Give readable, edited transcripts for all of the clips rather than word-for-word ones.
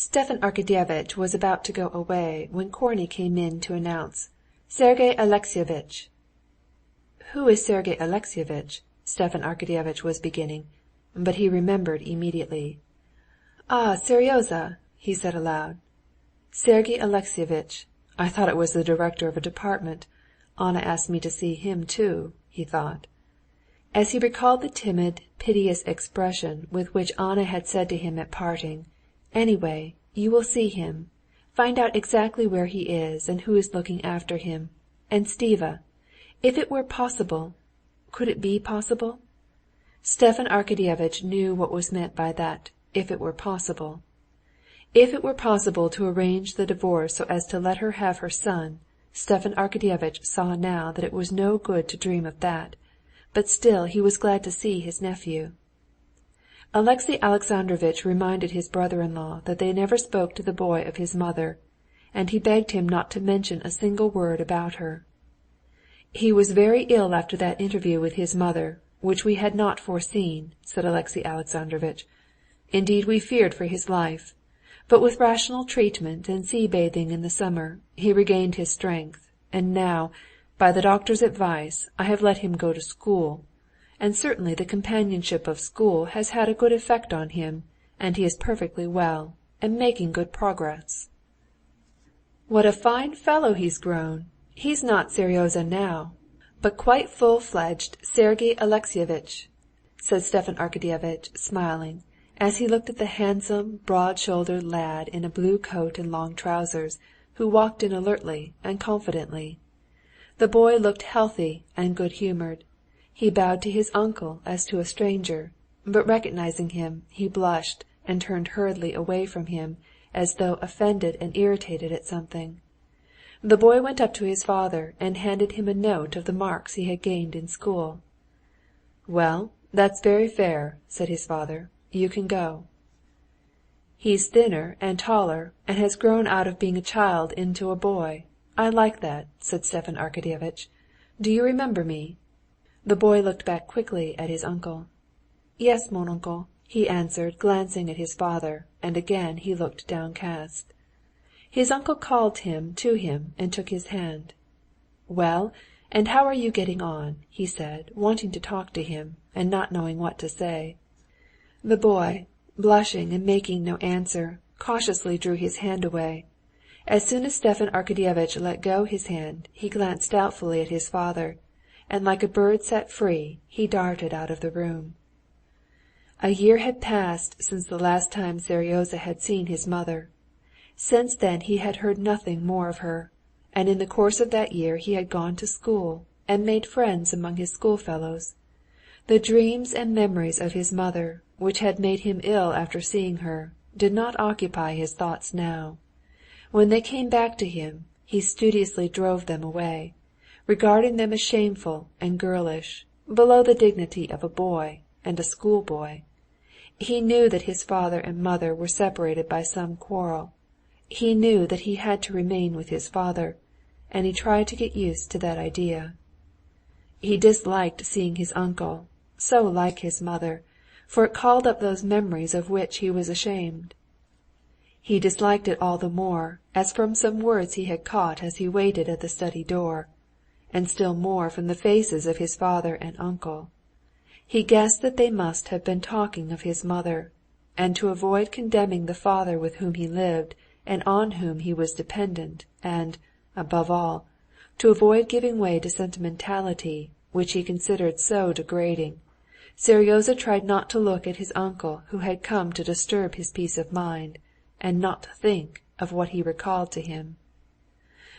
Stepan Arkadyevitch was about to go away when Korney came in to announce, "Sergey Alexeyevitch." "Who is Sergey Alexeyevitch?" Stepan Arkadyevitch was beginning, but he remembered immediately. "Ah, Seryozha!" he said aloud. "Sergey Alexeyevitch. I thought it was the director of a department. Anna asked me to see him too," he thought. As he recalled the timid, piteous expression with which Anna had said to him at parting, "Anyway, you will see him. Find out exactly where he is and who is looking after him. And Stiva, if it were possible, could it be possible?" Stepan Arkadyevitch knew what was meant by that, if it were possible. If it were possible to arrange the divorce so as to let her have her son, Stepan Arkadyevitch saw now that it was no good to dream of that, but still he was glad to see his nephew. Alexey Alexandrovitch reminded his brother-in-law that they never spoke to the boy of his mother, and he begged him not to mention a single word about her. "He was very ill after that interview with his mother, which we had not foreseen," said Alexey Alexandrovitch. "Indeed, we feared for his life. But with rational treatment and sea-bathing in the summer, he regained his strength, and now, by the doctor's advice, I have let him go to school. And certainly the companionship of school has had a good effect on him, and he is perfectly well, and making good progress." "What a fine fellow he's grown! He's not Seryozha now, but quite full-fledged Sergey Alexeyevitch," said Stepan Arkadyevitch, smiling, as he looked at the handsome, broad-shouldered lad in a blue coat and long trousers, who walked in alertly and confidently. The boy looked healthy and good-humored. He bowed to his uncle as to a stranger, but recognizing him, he blushed and turned hurriedly away from him, as though offended and irritated at something. The boy went up to his father and handed him a note of the marks he had gained in school. "Well, that's very fair," said his father. "You can go." "He's thinner and taller, and has grown out of being a child into a boy. I like that," said Stepan Arkadyevitch. "Do you remember me?" The boy looked back quickly at his uncle. "Yes, mon uncle," he answered, glancing at his father, and again he looked downcast. His uncle called him to him and took his hand. "Well, and how are you getting on?" he said, wanting to talk to him, and not knowing what to say. The boy, blushing and making no answer, cautiously drew his hand away. As soon as Stepan Arkadyevitch let go his hand, he glanced doubtfully at his father, and like a bird set free, he darted out of the room. A year had passed since the last time Seryozha had seen his mother. Since then he had heard nothing more of her, and in the course of that year he had gone to school and made friends among his schoolfellows. The dreams and memories of his mother, which had made him ill after seeing her, did not occupy his thoughts now. When they came back to him, he studiously drove them away, regarding them as shameful and girlish, below the dignity of a boy and a schoolboy. He knew that his father and mother were separated by some quarrel. He knew that he had to remain with his father, and he tried to get used to that idea. He disliked seeing his uncle, so like his mother, for it called up those memories of which he was ashamed. He disliked it all the more, as from some words he had caught as he waited at the study door, and still more from the faces of his father and uncle. He guessed that they must have been talking of his mother, and to avoid condemning the father with whom he lived and on whom he was dependent, and, above all, to avoid giving way to sentimentality, which he considered so degrading, Seryozha tried not to look at his uncle who had come to disturb his peace of mind, and not to think of what he recalled to him.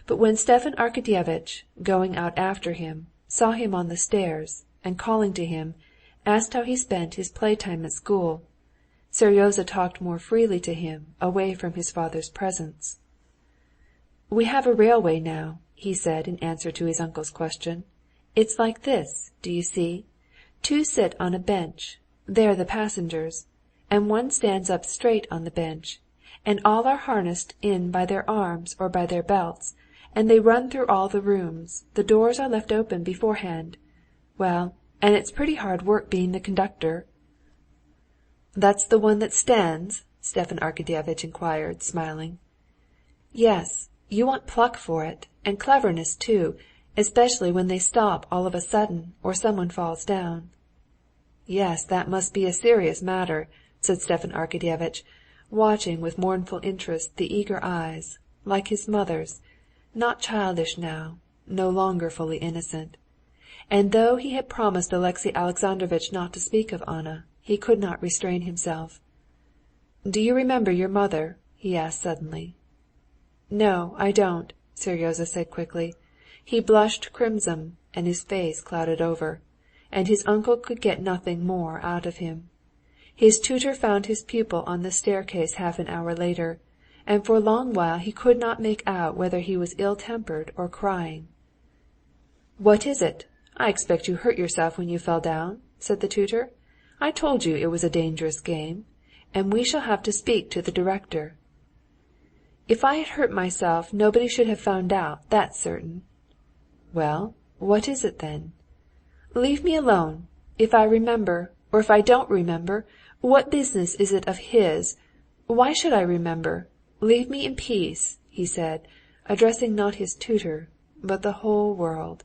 But when Stepan Arkadyevitch, going out after him, saw him on the stairs, and calling to him, asked how he spent his playtime at school, Seryozha talked more freely to him away from his father's presence. "We have a railway now," he said in answer to his uncle's question. "It's like this, do you see? Two sit on a bench, they're the passengers, and one stands up straight on the bench, and all are harnessed in by their arms or by their belts, and they run through all the rooms, the doors are left open beforehand. Well, and it's pretty hard work being the conductor." "That's the one that stands?" Stepan Arkadyevitch inquired, smiling. "Yes, you want pluck for it, and cleverness too, especially when they stop all of a sudden, or someone falls down." "Yes, that must be a serious matter," said Stepan Arkadyevitch, watching with mournful interest the eager eyes, like his mother's, not childish now, no longer fully innocent. And though he had promised Alexey Alexandrovitch not to speak of Anna, he could not restrain himself. "Do you remember your mother?" he asked suddenly. "No, I don't," Seryozha said quickly. He blushed crimson, and his face clouded over, and his uncle could get nothing more out of him. His tutor found his pupil on the staircase half an hour later, and for a long while he could not make out whether he was ill-tempered or crying. "What is it? I expect you hurt yourself when you fell down," said the tutor. "I told you it was a dangerous game, and we shall have to speak to the director." "If I had hurt myself nobody should have found out, that's certain." "Well, what is it then?" "Leave me alone. If I remember, or if I don't remember, what business is it of his? Why should I remember? Leave me in peace," he said, addressing not his tutor, but the whole world.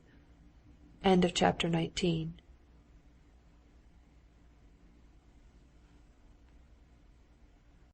Chapter 20